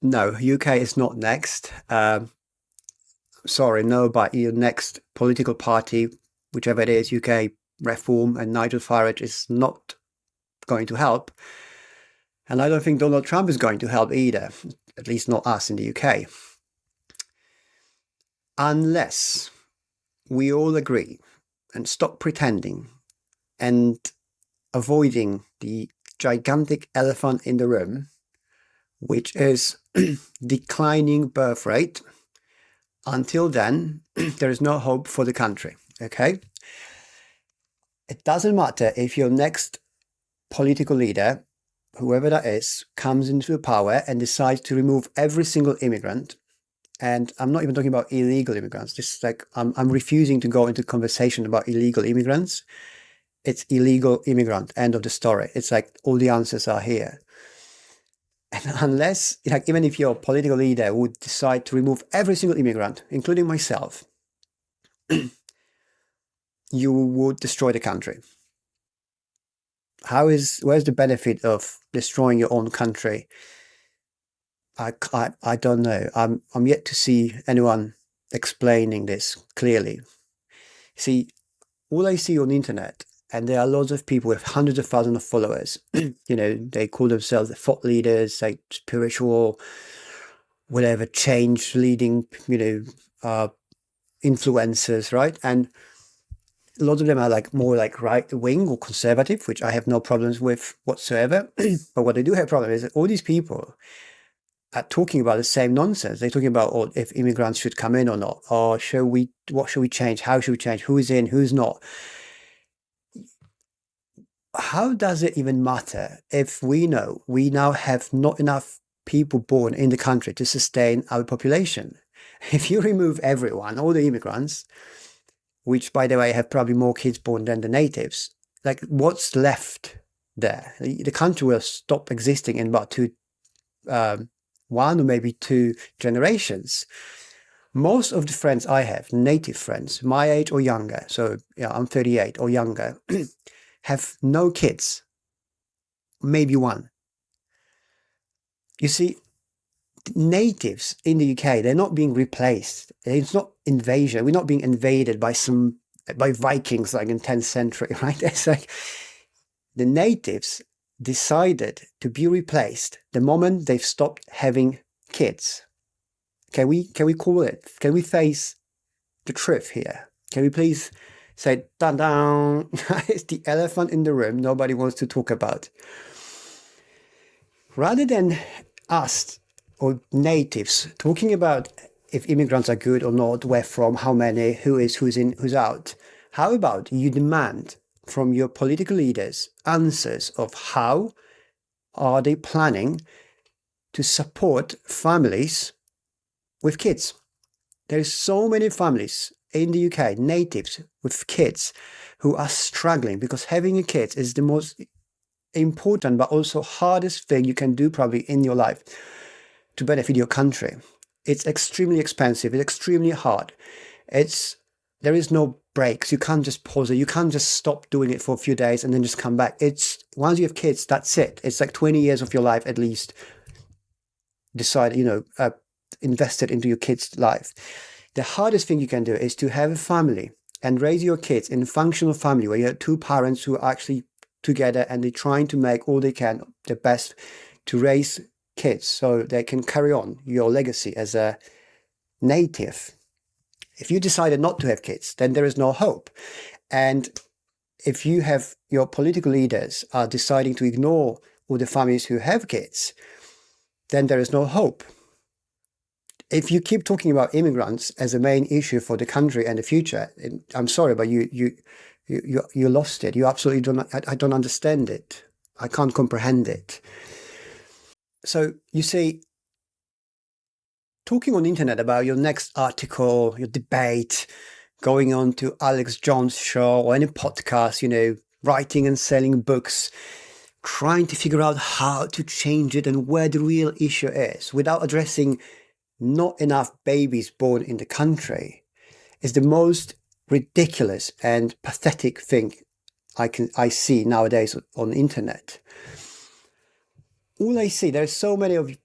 No, UK is not next. Sorry, no, but your next political party, whichever it is, UK Reform and Nigel Farage is not going to help. And I don't think Donald Trump is going to help either, at least not us in the UK. Unless we all agree and stop pretending and avoiding the gigantic elephant in the room, which is declining birth rate. Until then, there is no hope for the country. Okay? It doesn't matter if your next political leader, whoever that is, comes into power and decides to remove every single immigrant. And I'm not even talking about illegal immigrants. Just like I'm refusing to go into conversation about illegal immigrants. It's illegal immigrant. End of the story. It's like all the answers are here. And unless, like, even if your political leader would decide to remove every single immigrant, including myself, you would destroy the country. Where's the benefit of destroying your own country? I don't know. I'm yet to see anyone explaining this clearly. See, all I see on the internet, and there are lots of people with hundreds of thousands of followers, they call themselves the thought leaders, like spiritual, whatever, change leading, influencers, right? And a lot of them are like more like right wing or conservative, which I have no problems with whatsoever. But what I do have problem is that all these people are talking about the same nonsense. They're talking about if immigrants should come in or not, or what should we change? How should we change? Who is in? Who's not? How does it even matter if we know we now have not enough people born in the country to sustain our population? If you remove everyone, all the immigrants, which by the way have probably more kids born than the natives, like what's left there? The country will stop existing in about one or maybe two generations. Most of the friends I have, native friends, my age or younger, so yeah, I'm 38 or younger, have no kids, maybe one. You see, natives in the UK, they're not being replaced. It's not invasion. We're not being invaded by Vikings like in 10th century, right? It's like the natives decided to be replaced the moment they've stopped having kids. Can we call it? Can we face the truth here? Can we please say, dun dun, it's the elephant in the room nobody wants to talk about. Rather than us or natives talking about if immigrants are good or not, where from, how many, who's in, who's out, how about you demand from your political leaders answers of how are they planning to support families with kids? There's so many families in the UK, natives with kids, who are struggling because having a kid is the most important but also hardest thing you can do probably in your life to benefit your country. It's extremely expensive. It's extremely hard. There is no breaks. You can't just pause it. You can't just stop doing it for a few days and then just come back. It's once you have kids, that's it. It's like 20 years of your life at least. Decide, invested into your kid's life. The hardest thing you can do is to have a family and raise your kids in a functional family where you have two parents who are actually together and they're trying to make all they can, the best to raise kids so they can carry on your legacy as a native. If you decided not to have kids, then there is no hope. And if you have your political leaders are deciding to ignore all the families who have kids, then there is no hope. If you keep talking about immigrants as a main issue for the country and the future, I'm sorry, but you lost it. You absolutely don't. I don't understand it. I can't comprehend it. So you see, talking on the internet about your next article, your debate, going on to Alex Jones' show or any podcast, writing and selling books, trying to figure out how to change it and where the real issue is without addressing not enough babies born in the country is the most ridiculous and pathetic thing I see nowadays on the internet. All I see, there's so many of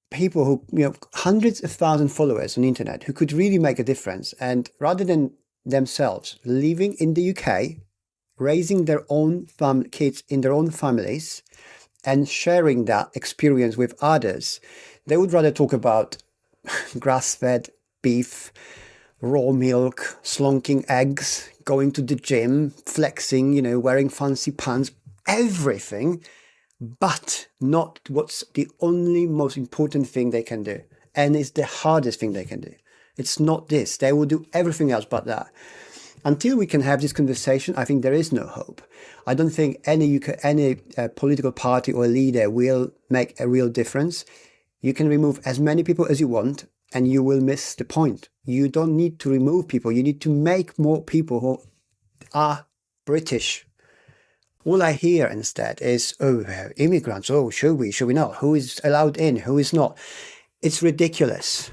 people who, hundreds of thousands of followers on the internet who could really make a difference. And rather than themselves living in the UK, raising their own kids in their own families and sharing that experience with others, they would rather talk about grass-fed beef, raw milk, slunking eggs, going to the gym, flexing, wearing fancy pants, everything, but not what's the only most important thing they can do. And it's the hardest thing they can do. It's not this. They will do everything else but that. Until we can have this conversation, I think there is no hope. I don't think any political party or leader will make a real difference. You can remove as many people as you want, and you will miss the point. You don't need to remove people. You need to make more people who are British. All I hear instead is, immigrants, should we not? Who is allowed in? Who is not? It's ridiculous.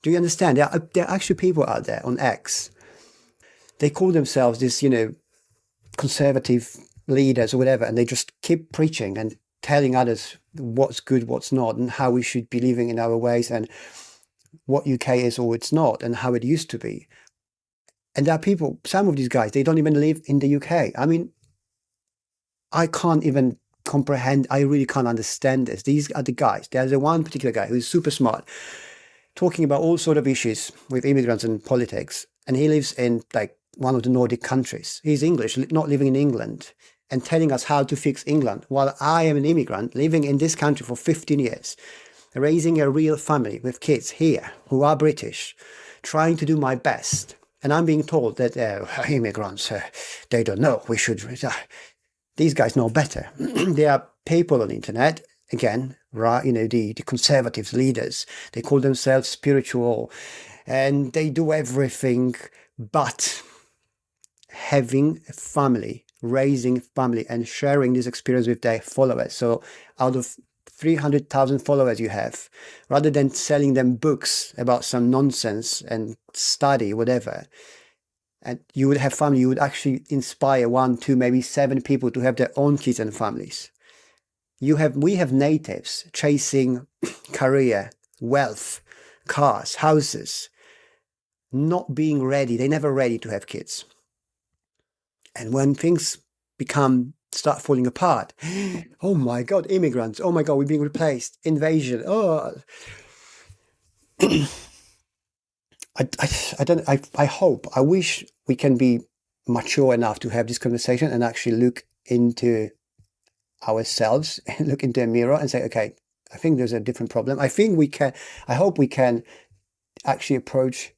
Do you understand? There are actually people out there on X. They call themselves this, conservative leaders or whatever, and they just keep preaching and telling others what's good, what's not, and how we should be living in our ways, and what UK is or it's not, and how it used to be. And there are people, some of these guys, they don't even live in the UK. I mean, I can't even comprehend, I really can't understand this. These are the guys. There's the one particular guy who's super smart, talking about all sort of issues with immigrants and politics. And he lives in like one of the Nordic countries. He's English, not living in England, and telling us how to fix England, while I am an immigrant living in this country for 15 years, raising a real family with kids here who are British, trying to do my best. And I'm being told that immigrants, they don't know, we should... These guys know better. There are people on the internet, again, right, the conservative leaders, they call themselves spiritual, and they do everything but having a family, raising family, and sharing this experience with their followers. So out of 300,000 followers you have, rather than selling them books about some nonsense and study, whatever, and you would have family, you would actually inspire 1, 2, maybe 7 people to have their own kids and families. We have natives chasing career, wealth, cars, houses, not being ready. They're never ready to have kids. And when things start falling apart, oh my God, immigrants, oh my God, we're being replaced, invasion, I wish we can be mature enough to have this conversation and actually look into ourselves and look into a mirror and say, okay, I think there's a different problem. I hope we can actually approach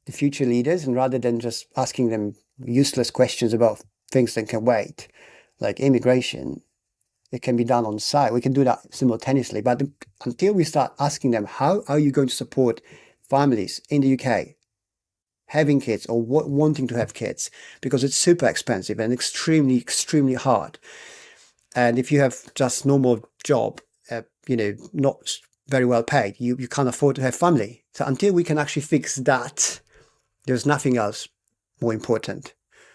the future leaders, and rather than just asking them useless questions about things that can wait, like immigration, it can be done on site. We can do that simultaneously. But until we start asking them, how are you going to support families in the UK having kids or wanting to have kids? Because it's super expensive and extremely, extremely hard. And if you have just normal job, not very well paid, you can't afford to have family. So until we can actually fix that, there's nothing else more important.